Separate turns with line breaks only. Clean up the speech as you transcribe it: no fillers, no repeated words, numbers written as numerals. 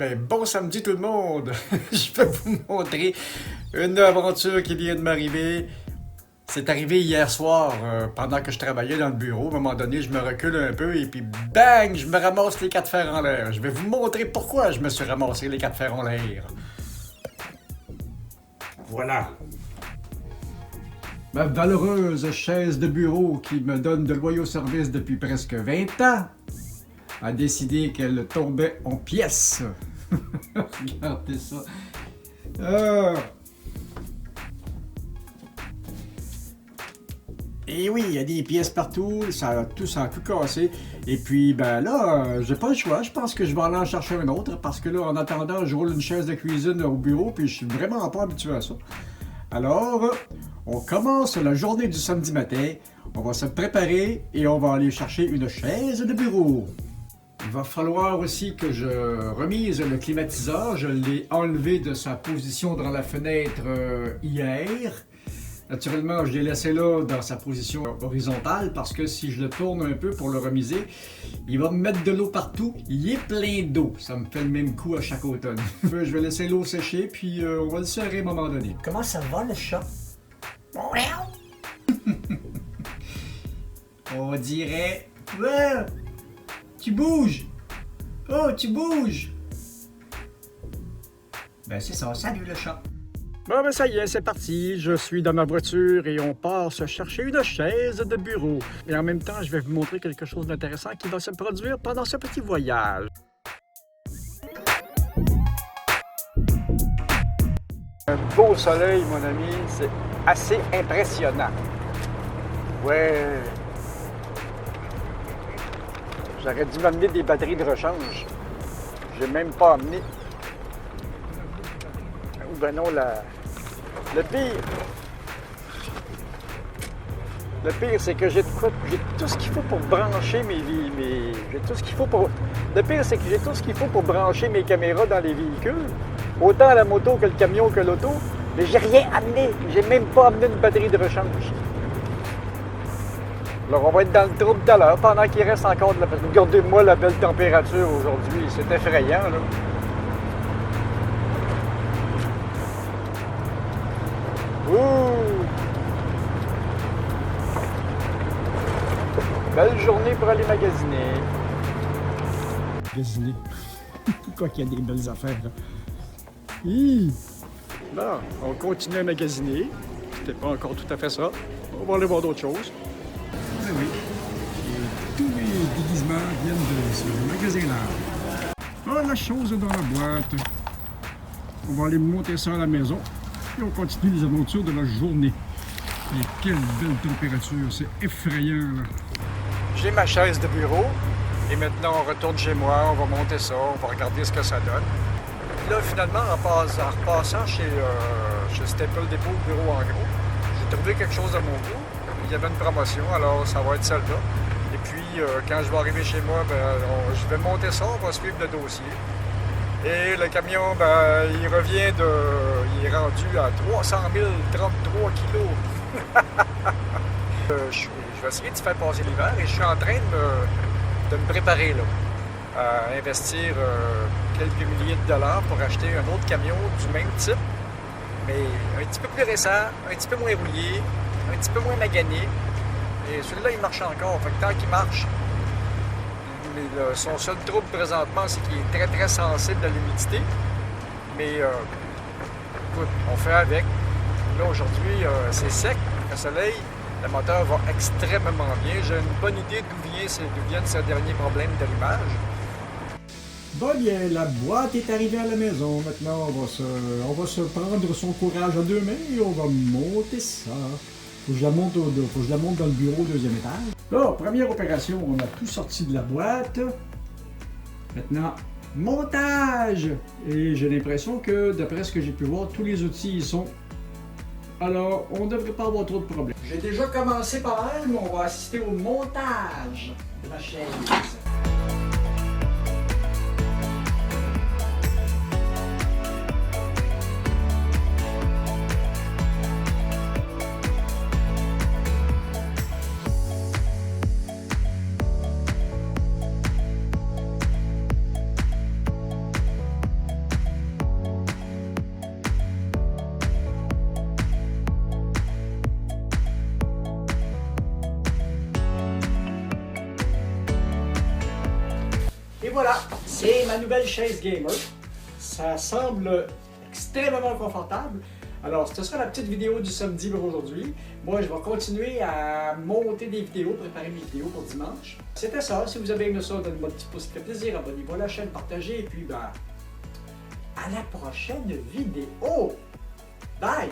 Ben, bon samedi tout le monde! Je vais vous montrer une aventure qui vient de m'arriver. C'est arrivé hier soir, pendant que je travaillais dans le bureau. À un moment donné, je me recule un peu et puis bang! Je me ramasse les quatre fers en l'air. Je vais vous montrer pourquoi je me suis ramassé les quatre fers en l'air. Voilà. Ma valeureuse chaise de bureau qui me donne de loyaux services depuis presque 20 ans a décidé qu'elle tombait en pièces. Regardez ça. Ah. Et oui, il y a des pièces partout, ça a tout cassé. Et puis, ben là, j'ai pas le choix. Je pense que je vais aller en chercher un autre parce que là, en attendant, je roule une chaise de cuisine au bureau puis je suis vraiment pas habitué à ça. Alors, on commence la journée du samedi matin. On va se préparer et on va aller chercher une chaise de bureau. Il va falloir aussi que je remise le climatiseur. Je l'ai enlevé de sa position dans la fenêtre hier. Naturellement, je l'ai laissé là dans sa position horizontale parce que si je le tourne un peu pour le remiser, il va me mettre de l'eau partout. Il est plein d'eau. Ça me fait le même coup à chaque automne. Je vais laisser l'eau sécher puis on va le serrer à un moment donné.
Comment ça va, le chat?
On dirait... Ouais, tu bouges! Oh, tu bouges! Ben c'est ça, salut le chat! Bon ben ça y est, c'est parti, je suis dans ma voiture et on part se chercher une chaise de bureau. Et en même temps, je vais vous montrer quelque chose d'intéressant qui va se produire pendant ce petit voyage. Un beau soleil, mon ami, c'est assez impressionnant. Ouais. J'aurais dû m'amener des batteries de rechange. J'ai même pas amené. Ou ben non, le pire. Le pire, c'est que j'ai tout ce qu'il faut pour brancher j'ai tout ce qu'il faut pour. Le pire, c'est que j'ai tout ce qu'il faut pour brancher mes caméras dans les véhicules. Autant la moto que le camion que l'auto. Mais j'ai rien amené. J'ai même pas amené une batterie de rechange. Alors, on va être dans le trouble tout à l'heure, pendant qu'il reste encore de la... Regardez-moi la belle température aujourd'hui, c'est effrayant, là. Ouh! Belle journée pour aller magasiner. Magasiner? Pourquoi qu'il y a des belles affaires, là? Bon, on continue à magasiner. C'était pas encore tout à fait ça. On va aller voir d'autres choses. Ah oui. Et tous les déguisements viennent de ce magasin-là. Ah, la chose est dans la boîte. On va aller monter ça à la maison. Et on continue les aventures de la journée. Et quelle belle température. C'est effrayant, là. J'ai ma chaise de bureau. Et maintenant, on retourne chez moi. On va monter ça. On va regarder ce que ça donne. Là, finalement, en repassant chez Staple Depot Bureau en gros, j'ai trouvé quelque chose de mon goût. Il y avait une promotion, alors ça va être celle-là. Et puis, quand je vais arriver chez moi, je vais monter ça, on va suivre le dossier. Et le camion, il revient il est rendu à 300 033 kilos. Je vais essayer de faire passer l'hiver et je suis en train de me préparer là, à investir quelques milliers de dollars pour acheter un autre camion du même type, mais un petit peu plus récent, un petit peu moins rouillé, un petit peu moins magané. Et celui-là, il marche encore. Fait que tant qu'il marche, son seul trouble présentement, c'est qu'il est très très sensible à l'humidité. Mais écoute, on fait avec. Là, aujourd'hui, c'est sec, le soleil, le moteur va extrêmement bien. J'ai une bonne idée d'où viennent ces derniers problèmes d'allumage. Bon bien, la boîte est arrivée à la maison. Maintenant, on va se prendre son courage à deux mains et on va monter ça. Faut que je la monte dans le bureau au deuxième étage. Là, première opération, on a tout sorti de la boîte. Maintenant, montage! Et j'ai l'impression que, d'après ce que j'ai pu voir, tous les outils y sont. Alors, on ne devrait pas avoir trop de problèmes. J'ai déjà commencé par elle, mais on va assister au montage de la chaise. voilà, c'est ma nouvelle chaise gamer. Ça semble extrêmement confortable. Alors, ce sera la petite vidéo du samedi pour aujourd'hui. Moi, je vais continuer à monter des vidéos, préparer mes vidéos pour dimanche. C'était ça. Si vous avez aimé ça, donnez-moi un petit pouce, ça fait plaisir. Abonnez-vous à la chaîne, partagez. Et puis, à la prochaine vidéo. Bye!